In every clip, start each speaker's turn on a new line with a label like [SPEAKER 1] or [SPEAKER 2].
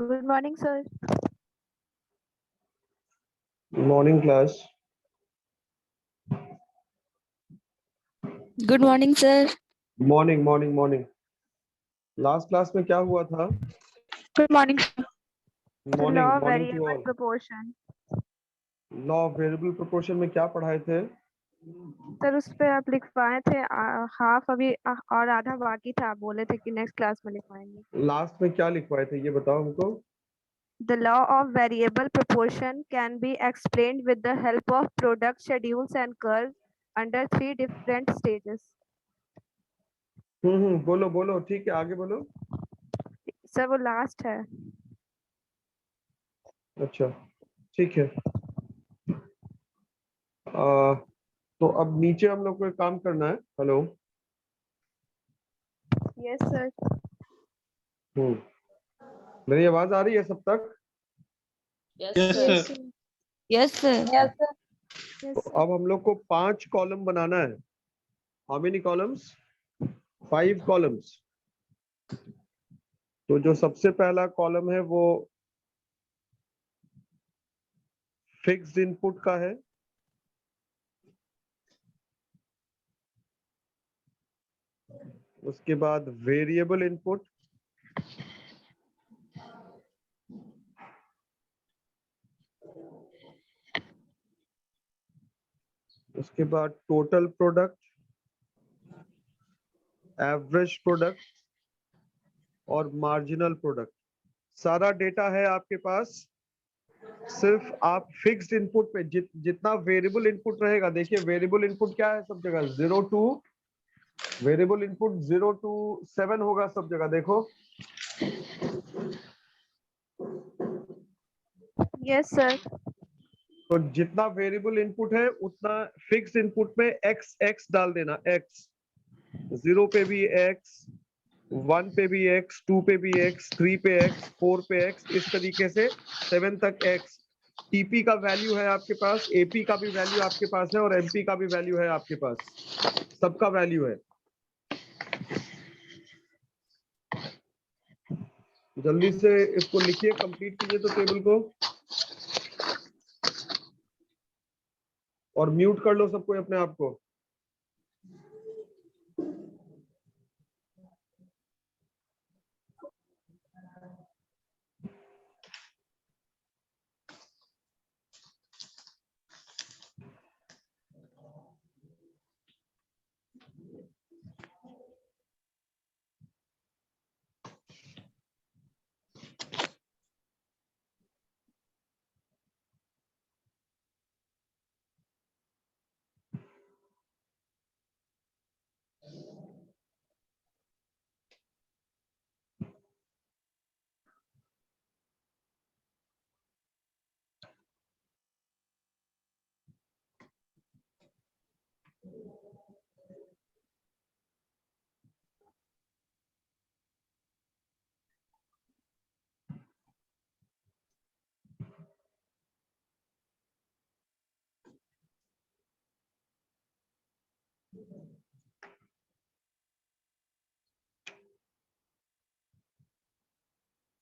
[SPEAKER 1] Good morning, sir.
[SPEAKER 2] Morning class.
[SPEAKER 3] Good morning sir.
[SPEAKER 2] Morning. Last class में क्या हुआ था?
[SPEAKER 1] Good morning, sir. The law of
[SPEAKER 2] morning to
[SPEAKER 1] variable
[SPEAKER 2] all.
[SPEAKER 1] proportion.
[SPEAKER 2] Law of variable proportion में क्या पढ़ाए थे?
[SPEAKER 1] Sir उस पे आप लिखवाए थे हाफ अभी और आधा बाकी था, आप बोले थे कि नेक्स्ट क्लास में लिखवाएंगे।
[SPEAKER 2] लास्ट में क्या लिखवाए थे ये बताओ हमको।
[SPEAKER 1] The law of variable proportion can be explained with the help of product schedules and curves under three different stages.
[SPEAKER 2] बोलो ठीक है, आगे बोलो।
[SPEAKER 1] सर वो लास्ट है।
[SPEAKER 2] अच्छा ठीक है। तो अब नीचे हम लोग को एक काम करना है। हेलो।
[SPEAKER 1] Yes sir.
[SPEAKER 2] मेरी आवाज आ रही है सब तक?
[SPEAKER 3] Yes sir.
[SPEAKER 2] तो अब हम लोग को 5 कॉलम बनाना है। How many columns? 5 कॉलम्स। तो जो सबसे पहला कॉलम है वो फिक्स्ड इनपुट का है। उसके बाद वेरिएबल इनपुट, उसके बाद टोटल प्रोडक्ट, एवरेज प्रोडक्ट और मार्जिनल प्रोडक्ट। सारा डेटा है आपके पास। सिर्फ आप फिक्स्ड इनपुट पे जितना वेरिएबल इनपुट रहेगा, देखिए वेरिएबल इनपुट क्या है सब जगह 0 टू, वेरिएबल इनपुट 0 टू 7 होगा सब जगह। देखो
[SPEAKER 1] यस सर।
[SPEAKER 2] तो जितना वेरिएबल इनपुट है उतना फिक्स्ड इनपुट में एक्स एक्स डाल देना। एक्स 0 पे भी एक्स, 1 पे भी एक्स, 2 पे भी एक्स, 3 पे एक्स, 4 पे एक्स, इस तरीके से 7 तक एक्स। टीपी का वैल्यू है आपके पास, एपी का भी वैल्यू आपके पास है और एमपी का भी वैल्यू है आपके पास। सबका वैल्यू है। जल्दी से इसको लिखिए, कंप्लीट कीजिए तो टेबल को, और म्यूट कर लो सबको अपने आप को।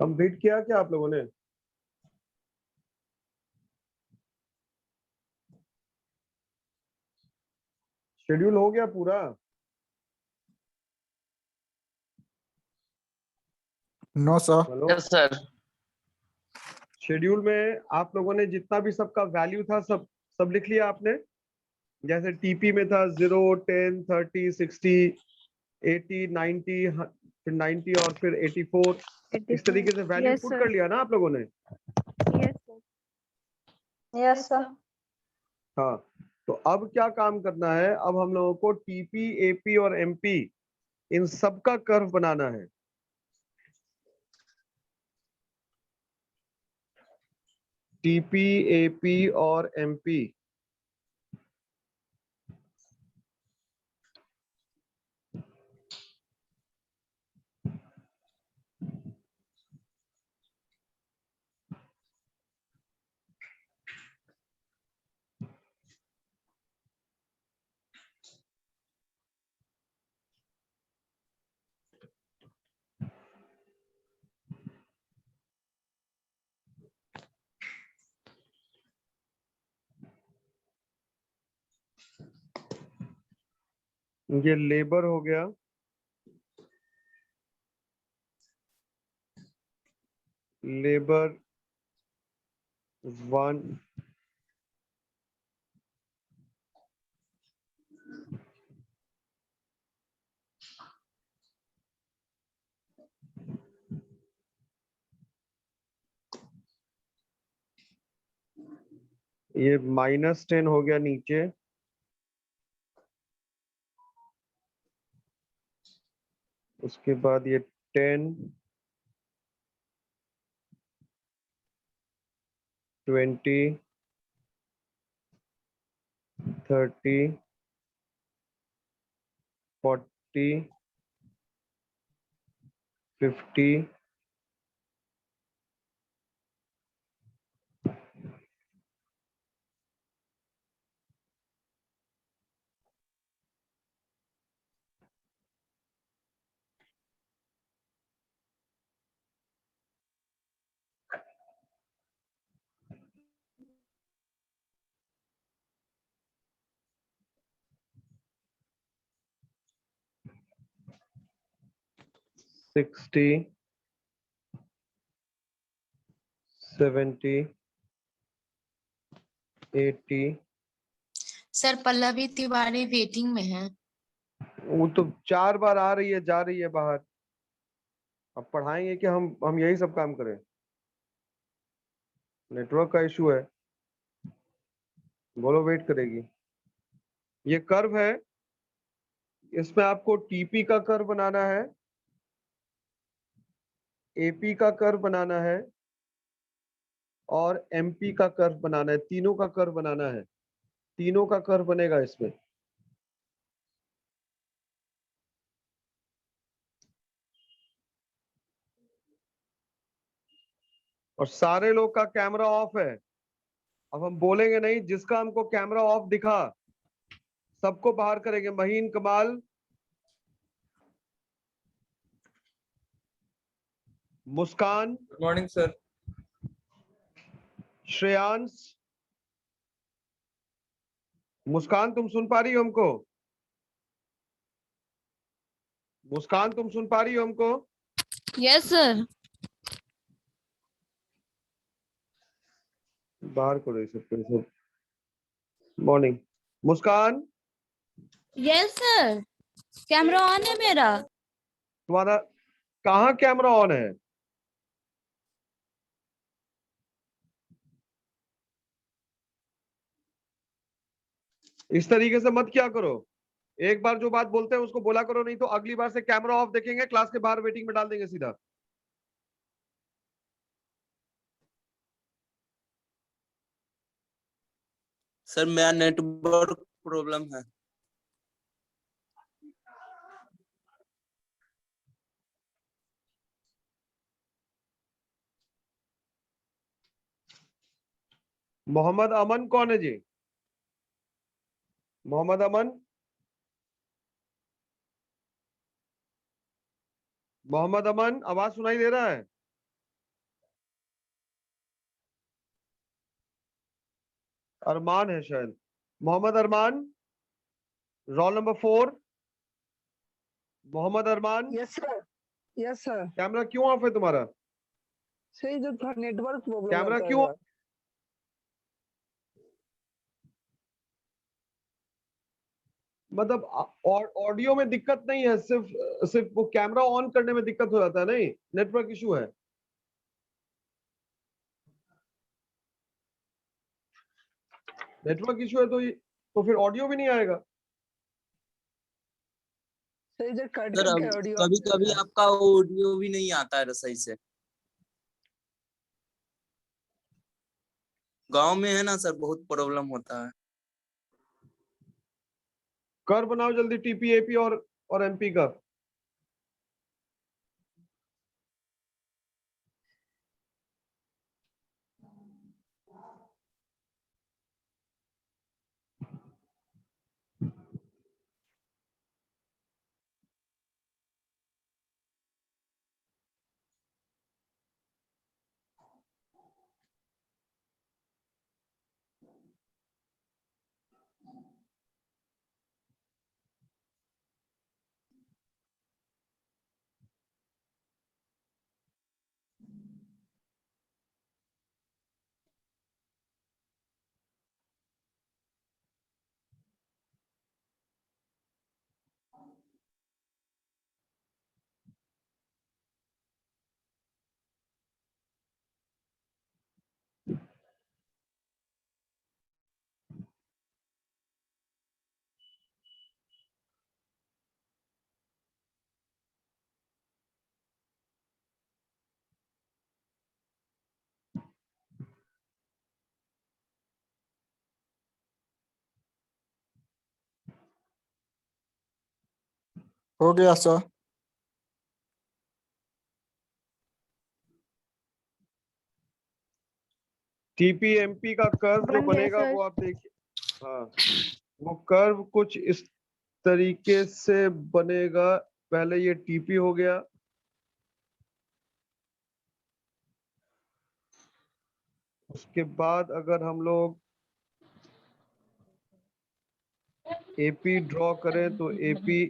[SPEAKER 2] कंप्लीट किया क्या आप लोगों ने? शेड्यूल हो गया पूरा?
[SPEAKER 4] No sir.
[SPEAKER 2] Hello.
[SPEAKER 5] Yes sir.
[SPEAKER 2] Schedule में आप लोगों ने जितना भी सबका वैल्यू था सब सब लिख लिया आपने? जैसे टीपी में था 0, 10, 30, 60, 80, 90, फिर 90 और फिर 84, इस तरीके से वैल्यू
[SPEAKER 1] यस
[SPEAKER 2] पुट
[SPEAKER 1] सर।
[SPEAKER 2] कर लिया ना आप लोगों ने?
[SPEAKER 1] Yes sir.
[SPEAKER 3] Yes sir.
[SPEAKER 2] हाँ। तो अब क्या काम करना है? अब हम लोगों को टीपी, एपी और एमपी इन सब का कर्व बनाना है। टीपी, एपी और एमपी। ये लेबर हो गया, लेबर 1, ये -10 हो गया नीचे, उसके बाद ये 10, 20, 30, 40, 50, 60, 70, 80।
[SPEAKER 4] सर पल्लवी तिवारी वेटिंग में है।
[SPEAKER 2] वो तो 4 बार आ रही है, जा रही है बाहर। अब पढ़ाएंगे कि हम यही सब काम करें? नेटवर्क का इशू है। बोलो, वेट करेगी। ये कर्व है, इसमें आपको टीपी का कर्व बनाना है, एपी का कर्व बनाना है और एमपी का कर्व बनाना है। तीनों का कर्व बनाना है, तीनों का कर्व बनेगा इसमें। और सारे लोग का कैमरा ऑफ है। अब हम बोलेंगे नहीं, जिसका हमको कैमरा ऑफ दिखा सबको बाहर करेंगे। महीन, कमाल, मुस्कान,
[SPEAKER 5] गुड मॉर्निंग सर।
[SPEAKER 2] श्रेयांश। मुस्कान, तुम सुन पा रही हो हमको? मुस्कान, तुम सुन पा रही हो हमको?
[SPEAKER 3] Yes sir.
[SPEAKER 2] बाहर करो ये सब। Morning. Muskan,
[SPEAKER 3] yes sir, camera on है मेरा।
[SPEAKER 2] तुम्हारा कहाँ कैमरा ऑन है? इस तरीके से मत क्या करो। एक बार जो बात बोलते हैं उसको बोला करो, नहीं तो अगली बार से कैमरा ऑफ देखेंगे, क्लास के बाहर वेटिंग में डाल देंगे सीधा।
[SPEAKER 6] सर मेरा नेटवर्क प्रॉब्लम है।
[SPEAKER 2] मोहम्मद अमन कौन है जी? मोहम्मद अमन, मोहम्मद अमन, आवाज सुनाई दे रहा है? अरमान है शायद। Mohammad Armaan, roll number 4। Mohammad Armaan,
[SPEAKER 7] yes sir. Yes sir.
[SPEAKER 2] Camera क्यों ऑफ है तुम्हारा?
[SPEAKER 7] सही जो था नेटवर्क प्रॉब्लम
[SPEAKER 2] कैमरा
[SPEAKER 7] रहता है
[SPEAKER 2] क्यों?
[SPEAKER 7] सर।
[SPEAKER 2] मतलब ऑडियो में दिक्कत नहीं है, सिर्फ सिर्फ वो कैमरा ऑन करने में दिक्कत हो जाता है। नहीं, नेटवर्क इशू है। नेटवर्क इशू है तो फिर ऑडियो भी नहीं आएगा।
[SPEAKER 7] सही जो कट
[SPEAKER 6] सर
[SPEAKER 7] कट के ऑडियो
[SPEAKER 6] कभी
[SPEAKER 7] आता
[SPEAKER 6] कभी
[SPEAKER 7] है।
[SPEAKER 6] आपका ऑडियो भी नहीं आता है सही से। गांव में है ना सर, बहुत प्रॉब्लम होता है।
[SPEAKER 2] कर बनाओ जल्दी, टीपी, एपी और एमपी का।
[SPEAKER 5] हो गया सर।
[SPEAKER 2] टीपीएमपी का कर्व जो
[SPEAKER 1] बन गया
[SPEAKER 2] बनेगा
[SPEAKER 1] सर।
[SPEAKER 2] वो आप देखिए। हाँ, वो कर्व कुछ इस तरीके से बनेगा। पहले ये टीपी हो गया, उसके बाद अगर हम लोग एपी ड्रॉ करें तो एपी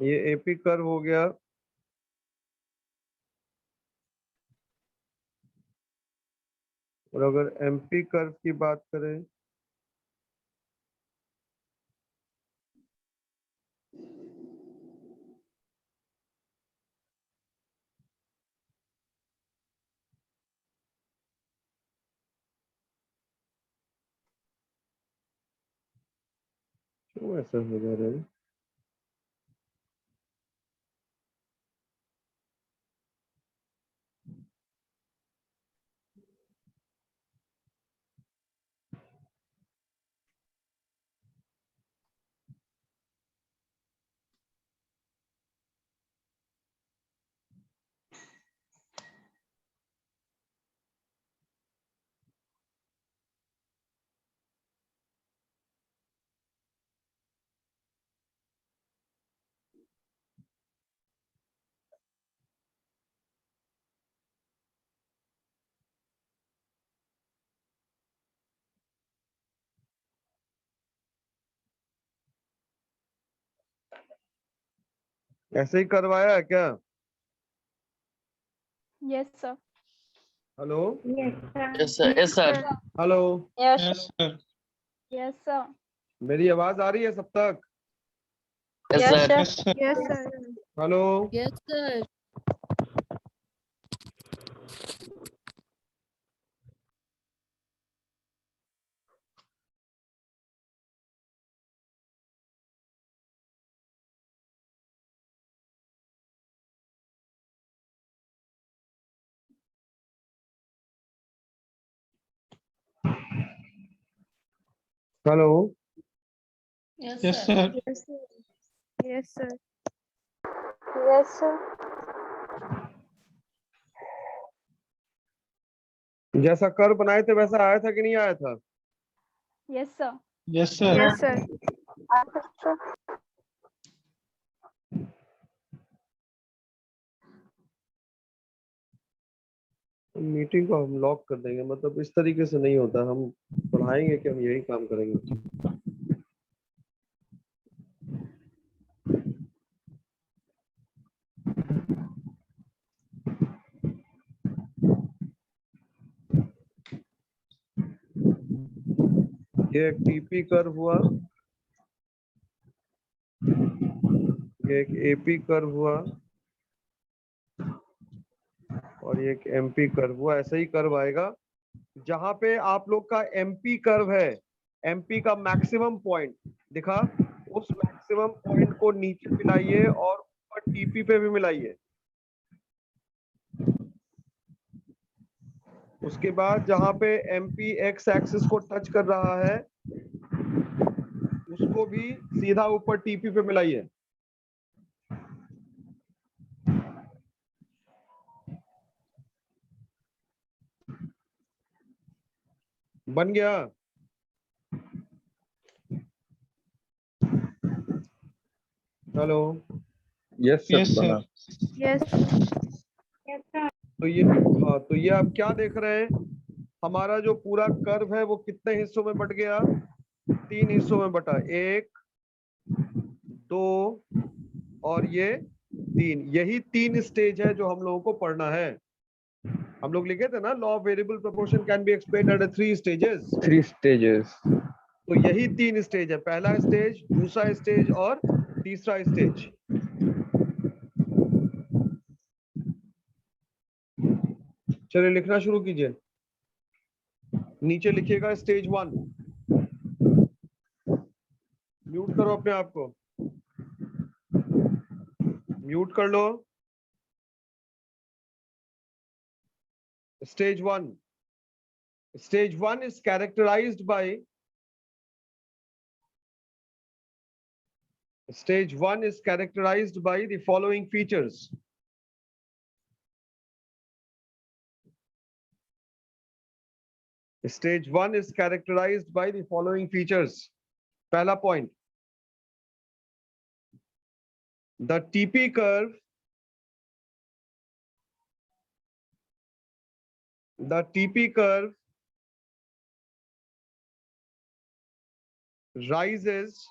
[SPEAKER 2] ये एपी कर्व हो गया। और अगर एमपी कर्व की बात करें क्यों ऐसा हो जा रहा है? ऐसे ही करवाया है क्या?
[SPEAKER 8] Yes, sir.
[SPEAKER 2] Hello,
[SPEAKER 6] yes sir.
[SPEAKER 2] Hello,
[SPEAKER 8] Yes. Yes, sir.
[SPEAKER 2] मेरी आवाज आ रही है सब तक?
[SPEAKER 6] Yes sir.
[SPEAKER 1] Yes sir.
[SPEAKER 2] Hello,
[SPEAKER 3] Yes, sir.
[SPEAKER 2] Hello,
[SPEAKER 8] Yes,
[SPEAKER 5] yes
[SPEAKER 8] sir.
[SPEAKER 5] Sir.
[SPEAKER 1] Yes sir. Yes sir.
[SPEAKER 8] Yes, sir.
[SPEAKER 2] जैसा कर्व बनाए थे वैसा आया था कि नहीं आया था?
[SPEAKER 8] Yes, sir.
[SPEAKER 5] Yes sir.
[SPEAKER 1] Yes sir.
[SPEAKER 2] Meeting को हम लॉक कर देंगे, मतलब इस तरीके से नहीं होता। हम पढ़ाएंगे कि हम यही काम करेंगे। ये एक टीपी कर्व हुआ, ये एक एपी कर्व हुआ, और ये एक एमपी कर्व हुआ। ऐसे ही कर्व आएगा। जहां पे आप लोग का एमपी कर्व है, एमपी का मैक्सिमम पॉइंट दिखा, उस मैक्सिमम पॉइंट को नीचे मिलाइए और ऊपर टीपी पे भी मिलाइए। उसके बाद जहां पे एमपी एक्स एक्सिस को टच कर रहा है उसको भी सीधा ऊपर टीपी पे मिलाइए। बन गया? Hello,
[SPEAKER 5] yes sir.
[SPEAKER 1] Yes.
[SPEAKER 2] तो ये, हाँ, तो ये आप क्या देख रहे हैं? हमारा जो पूरा कर्व है वो कितने हिस्सों में बट गया? 3 हिस्सों में बटा। 1, 2 और ये 3। यही 3 स्टेज है जो हम लोगों को पढ़ना है। हम लोग लिखे थे ना, law of variable proportion can be explained at 3 stages.
[SPEAKER 5] 3 stages.
[SPEAKER 2] तो यही 3 स्टेज है। पहला स्टेज, दूसरा स्टेज और तीसरा स्टेज। चलिए लिखना शुरू कीजिए। नीचे लिखिएगा स्टेज 1। म्यूट करो अपने आप को, म्यूट कर लो। Stage 1. Stage 1 is characterized by the following features. Stage 1 is characterized by the following features. पहला point, the TP curve rises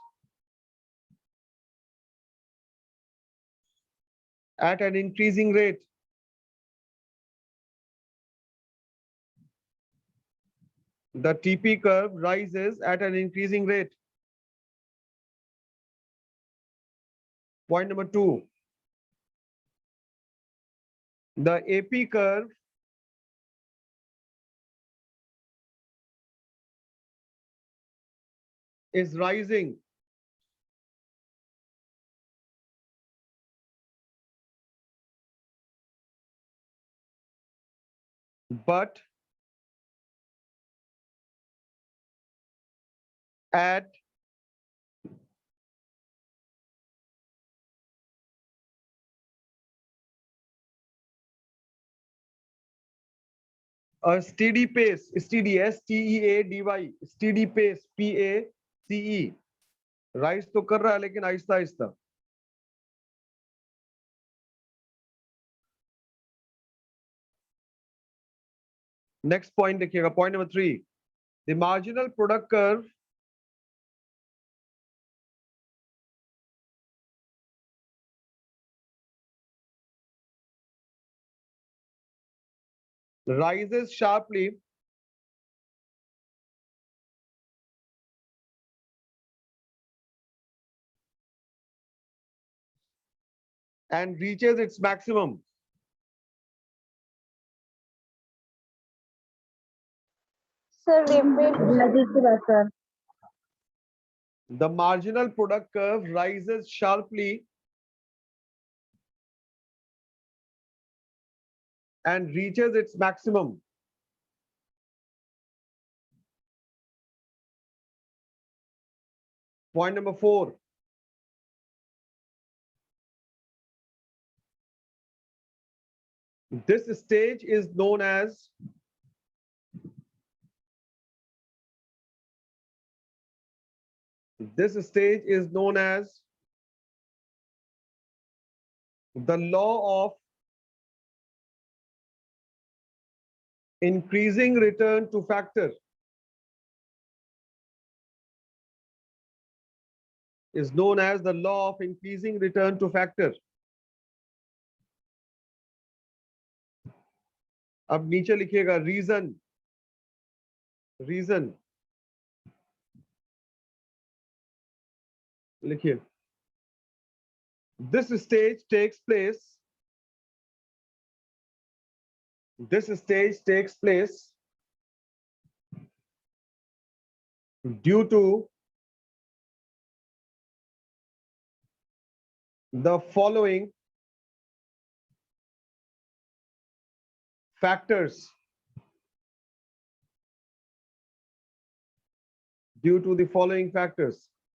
[SPEAKER 2] at an increasing rate. The TP curve rises at an increasing rate. Point number 2, the AP curve is rising but at a steady pace, steady, STEADY, steady pace, PACE. Rise तो कर रहा है लेकिन Aahista Aahista. Next point देखिएगा, point number 3, the marginal product curve rises sharply and reaches its maximum
[SPEAKER 8] Sir, repeat.
[SPEAKER 2] the marginal product curve rises sharply and reaches its maximum point number 4, this stage is known as the law of increasing return to factor. Is known as the law of increasing return to factor. अब नीचे लिखिएगा reason, लिखिए, this stage takes place due to the following factors.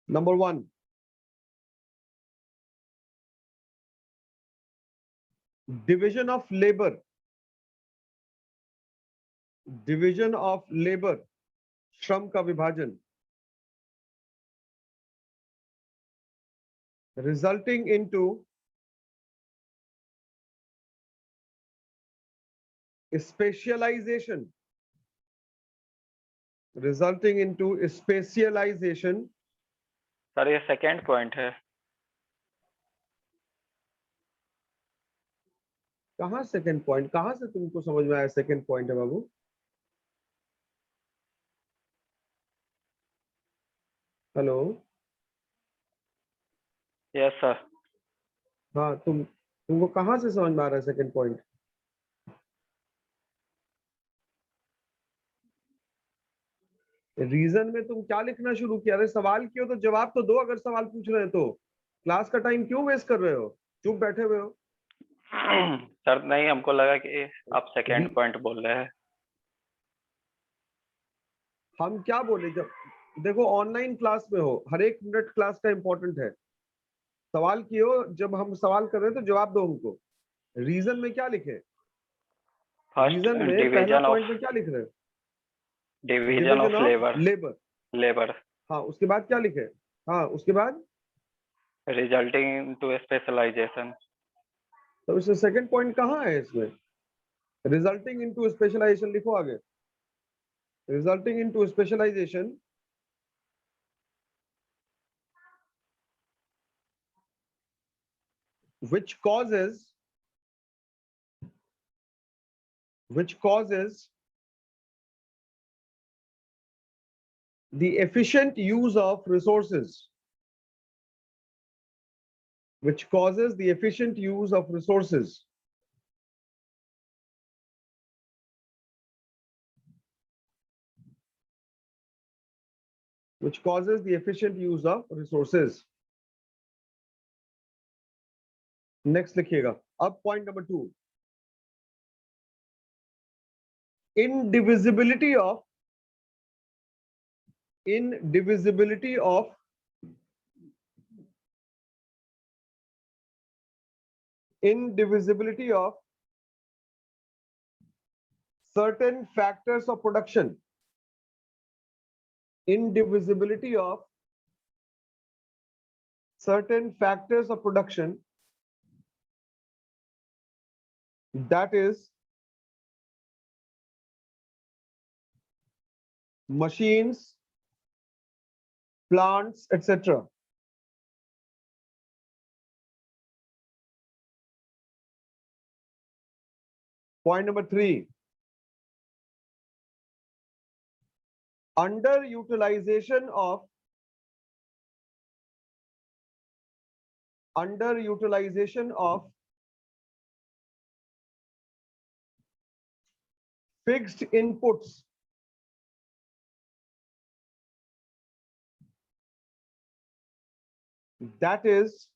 [SPEAKER 2] Number 1, division of labor, श्रम का विभाजन, resulting into specialization,
[SPEAKER 5] sir ये second point है।
[SPEAKER 2] कहाँ सेकंड पॉइंट, कहाँ से तुमको समझ में आया सेकंड पॉइंट है बाबू? Hello,
[SPEAKER 5] yes sir.
[SPEAKER 2] हाँ तुमको कहाँ से समझ में आ रहा है सेकंड पॉइंट? रीजन में तुम क्या लिखना शुरू किया? अरे सवाल किया तो जवाब तो दो, अगर सवाल पूछ रहे हो तो। क्लास का टाइम क्यों वेस्ट कर रहे हो? चुप बैठे हुए हो।
[SPEAKER 5] सर नहीं, हमको लगा कि आप सेकेंड पॉइंट बोल रहे हैं।
[SPEAKER 2] हम क्या बोले? जब देखो ऑनलाइन क्लास में हो, हर एक मिनट क्लास का इंपॉर्टेंट है। सवाल किए हो, जब हम सवाल कर रहे हैं तो जवाब दो हमको। रीजन में क्या लिखे?
[SPEAKER 5] फर्स्ट
[SPEAKER 2] रीजन में पहला
[SPEAKER 5] डिवीजन ऑफ
[SPEAKER 2] पॉइंट में क्या लिख रहे हो?
[SPEAKER 5] Division of labour.
[SPEAKER 2] Labour.
[SPEAKER 5] Labour
[SPEAKER 2] हाँ, उसके बाद क्या लिखे? हाँ, उसके बाद
[SPEAKER 5] रिजल्टिंग इनटू स्पेशलाइजेशन।
[SPEAKER 2] तो इसमें सेकंड पॉइंट कहाँ है? इसमें रिजल्टिंग इनटू स्पेशलाइजेशन लिखो आगे। Resulting into specialisation which causes the efficient use of resources, which causes the efficient use of resources. Which causes the efficient use of resources. Next लिखिएगा। अब point number 2, indivisibility of certain factors of production. Indivisibility of certain factors of production, that is machines, plants, etc. Point number 3, underutilization of fixed inputs, that is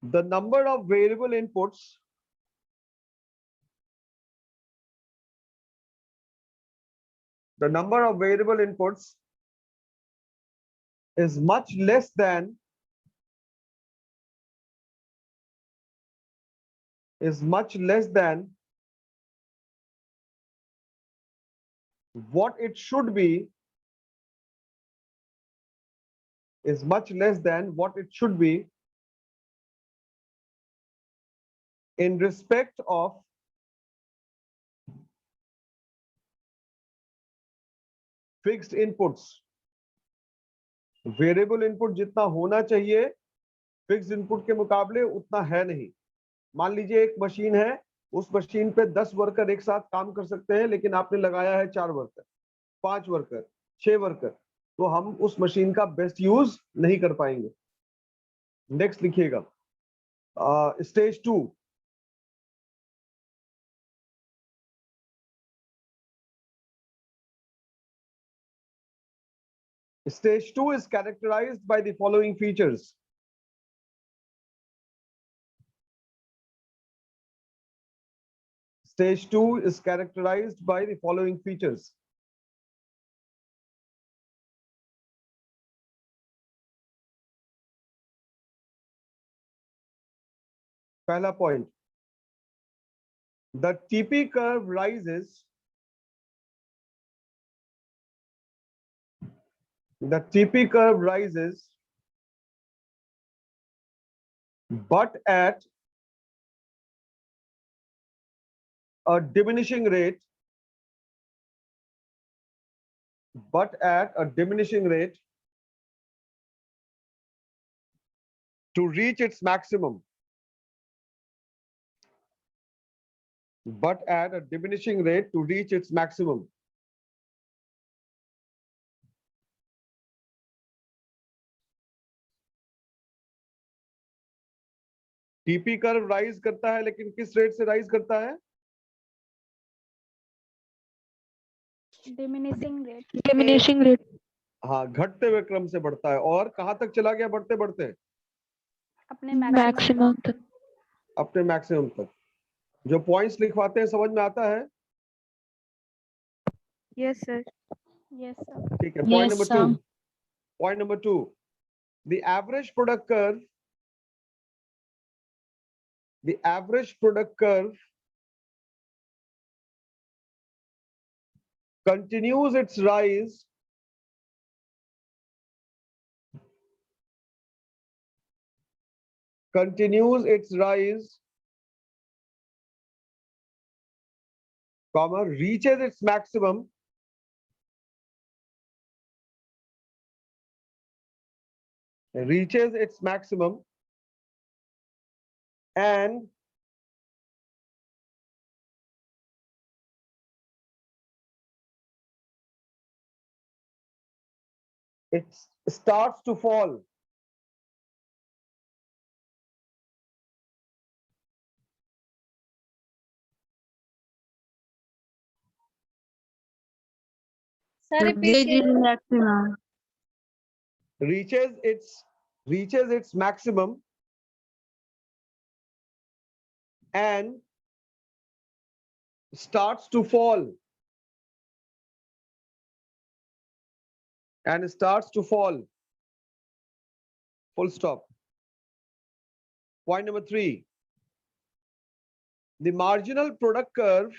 [SPEAKER 2] the number of variable inputs is much less than what it should be, in respect of fixed inputs. Variable input जितना होना चाहिए fixed input के मुकाबले उतना है नहीं। मान लीजिए एक मशीन है, उस मशीन पे 10 वर्कर एक साथ काम कर सकते हैं, लेकिन आपने लगाया है 4 वर्कर, 5 वर्कर, 6 वर्कर, तो हम उस मशीन का बेस्ट यूज नहीं कर पाएंगे। नेक्स्ट लिखिएगा, stage 2, Stage 2 is characterized by the following features. Stage 2 is characterized by the following features. Pehla point, the TP curve rises. The TP curve rises, but at a diminishing rate, to reach its maximum. But at a diminishing rate to reach its maximum. TP curve rise करता है, लेकिन किस rate से rise करता है?
[SPEAKER 8] Diminishing rate.
[SPEAKER 2] हाँ, घटते हुए क्रम से बढ़ता है। और कहां तक चला गया बढ़ते बढ़ते?
[SPEAKER 8] Maximum.
[SPEAKER 2] अपने मैक्सिमम तक। जो पॉइंट्स लिखवाते हैं समझ में आता है?
[SPEAKER 1] Yes, sir.
[SPEAKER 2] ठीक है। Point
[SPEAKER 4] Yes,
[SPEAKER 2] number
[SPEAKER 4] sir.
[SPEAKER 2] 2, point number 2, the average product curve continues its rise comma, reaches its maximum and it starts to fall.
[SPEAKER 8] Maximum.
[SPEAKER 2] reaches its maximum and starts to fall. Full stop. Point number 3, the marginal product curve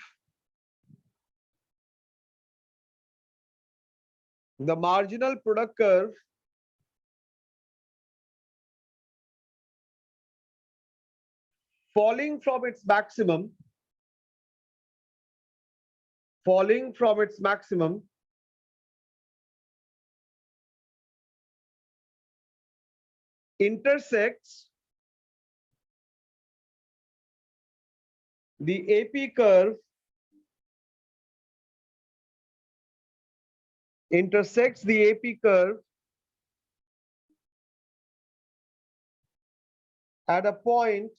[SPEAKER 2] falling from its maximum intersects the AP curve at a point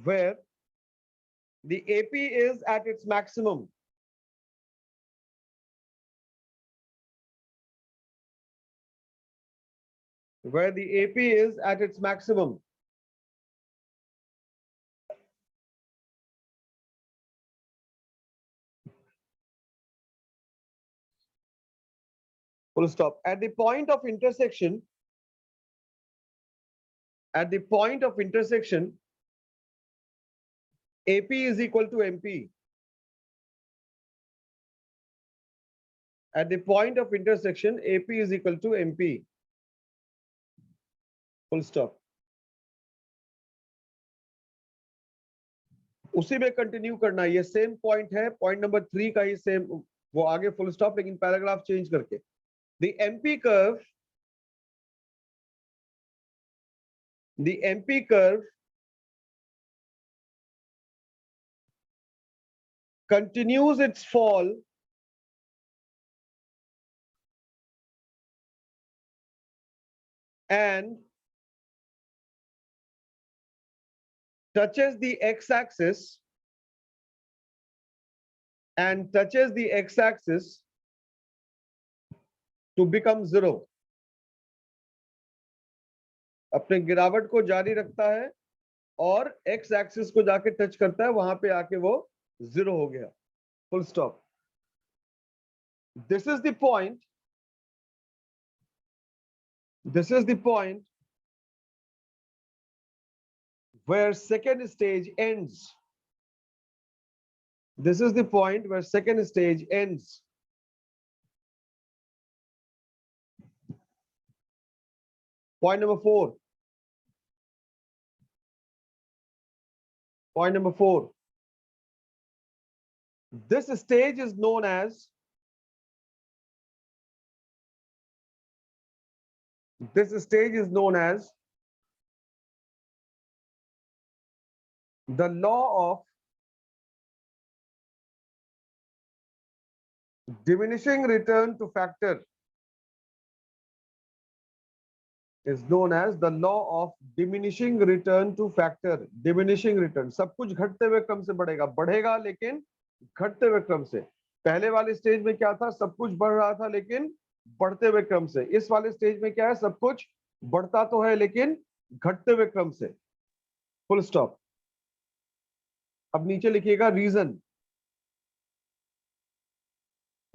[SPEAKER 2] where the AP is at its maximum. Where the AP is at its maximum. Full stop. At the point of intersection, AP is equal to MP. At the point of intersection, AP is equal to MP. Full stop. उसी में continue करना है, ये same point है, point number 3 का ही same, वो आगे full stop लेकिन पैराग्राफ चेंज करके। The MP curve continues its fall and touches the x-axis to become 0. अपने गिरावट को जारी रखता है और x एक्सिस को जाके टच करता है, वहां पे आके वो 0 हो गया। Full stop. This is the point where second stage ends. Point number 4. This stage is known as the law of diminishing return to factor is known as the law of diminishing return to factor. Diminishing return, सब कुछ घटते हुए क्रम से बढ़ेगा, बढ़ेगा लेकिन घटते हुए क्रम से। पहले वाले स्टेज में क्या था, सब कुछ बढ़ रहा था लेकिन बढ़ते हुए क्रम से। इस वाले स्टेज में क्या है, सब कुछ बढ़ता तो है लेकिन घटते हुए क्रम से। Full stop. अब नीचे लिखिएगा reason.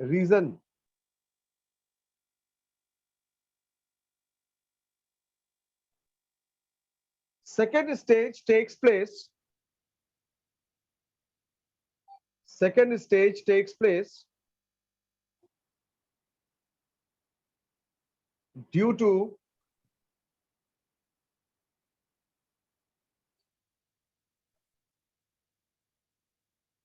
[SPEAKER 2] Reason, second stage takes place, second stage takes place due to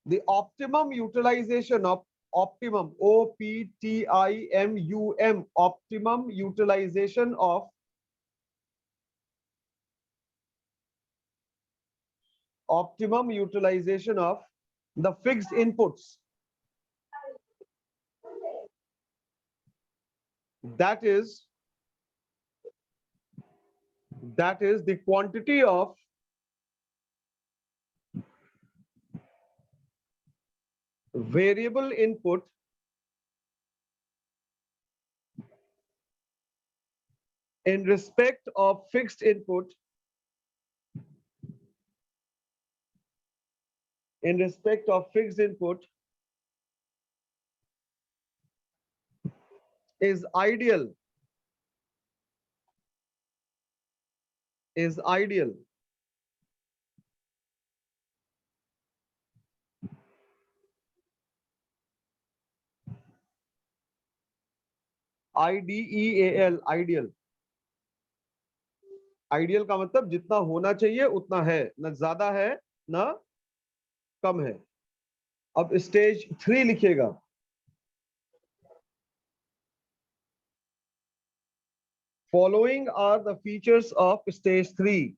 [SPEAKER 2] the optimum utilization of optimum, OPTIMUM, optimum utilization of the fixed inputs, that is the quantity of variable input in respect of fixed input is ideal, IDEAL, ideal। Ideal का मतलब जितना होना चाहिए उतना है, न ज्यादा है न कम है। अब स्टेज 3 लिखिएगा। Following are the features of stage 3.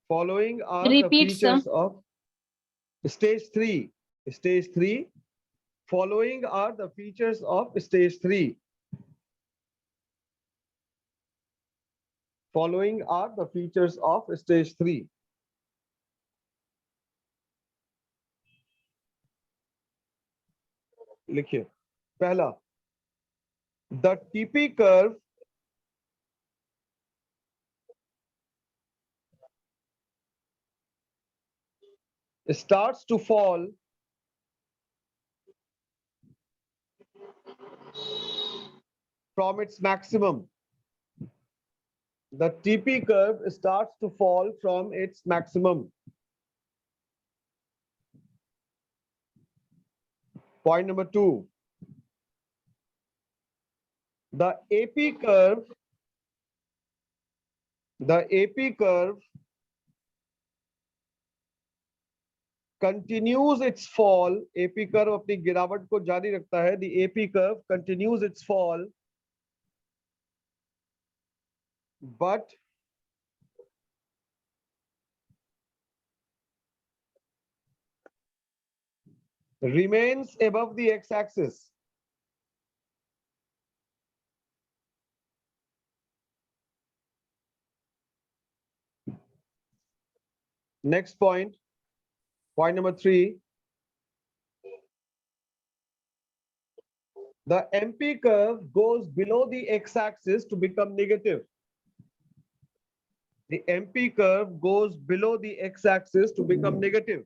[SPEAKER 2] Following are the
[SPEAKER 3] Repeat, sir.
[SPEAKER 2] features of stage 3. Stage 3. Following are the features of stage 3. Following are the features of stage 3. लिखिए। पहला, the TP curve starts to fall from its maximum. The TP curve starts to fall from its maximum. Point number 2. The AP curve continues its fall. AP curve अपनी गिरावट को जारी रखता है। The AP curve continues its fall, but remains above the x-axis. Next point, point number 3. The MP curve goes below the x-axis to become negative. The MP curve goes below the x-axis to become negative.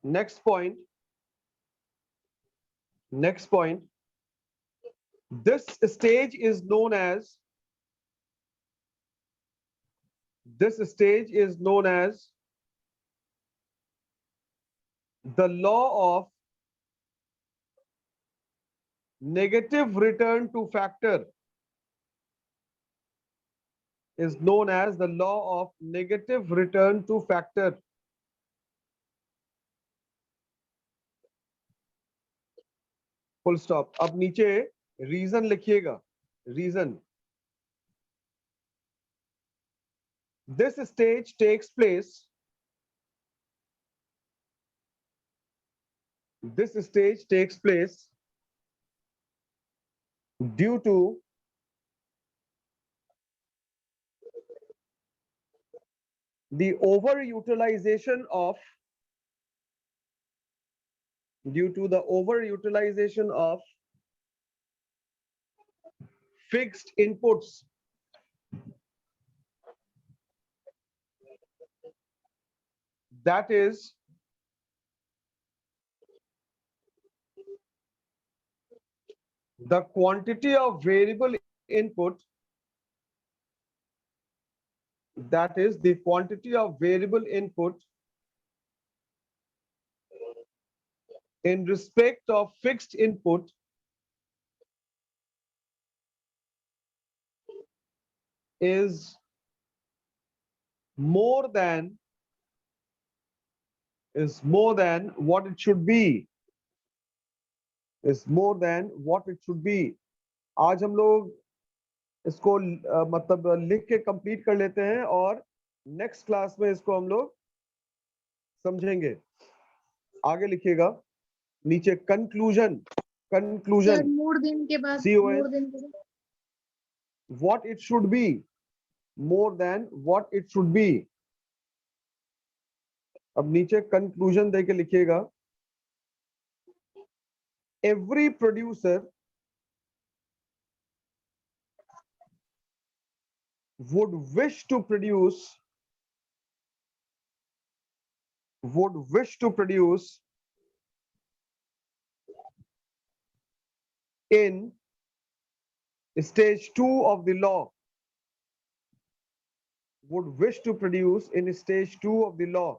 [SPEAKER 2] Next point. This stage is known as the law of negative return to factor. Is known as the law of negative return to factor. Full stop. अब नीचे reason लिखिएगा, reason. This stage takes place, this stage takes place due to the overutilization of fixed inputs, that is the quantity of variable input, that is the quantity of variable input in respect of fixed input is more than what it should be, is more than what it should be। आज हम लोग इसको मतलब लिख के complete कर लेते हैं और नेक्स्ट क्लास में इसको हम लोग समझेंगे। आगे लिखिएगा नीचे कंक्लूजन, कंक्लूजन
[SPEAKER 3] मूड दिन के बाद
[SPEAKER 2] CON, what it should be, more than what it should be। अब नीचे कंक्लूजन देके लिखिएगा every producer would wish to produce in stage 2 of the law, would wish to produce in stage 2 of the law,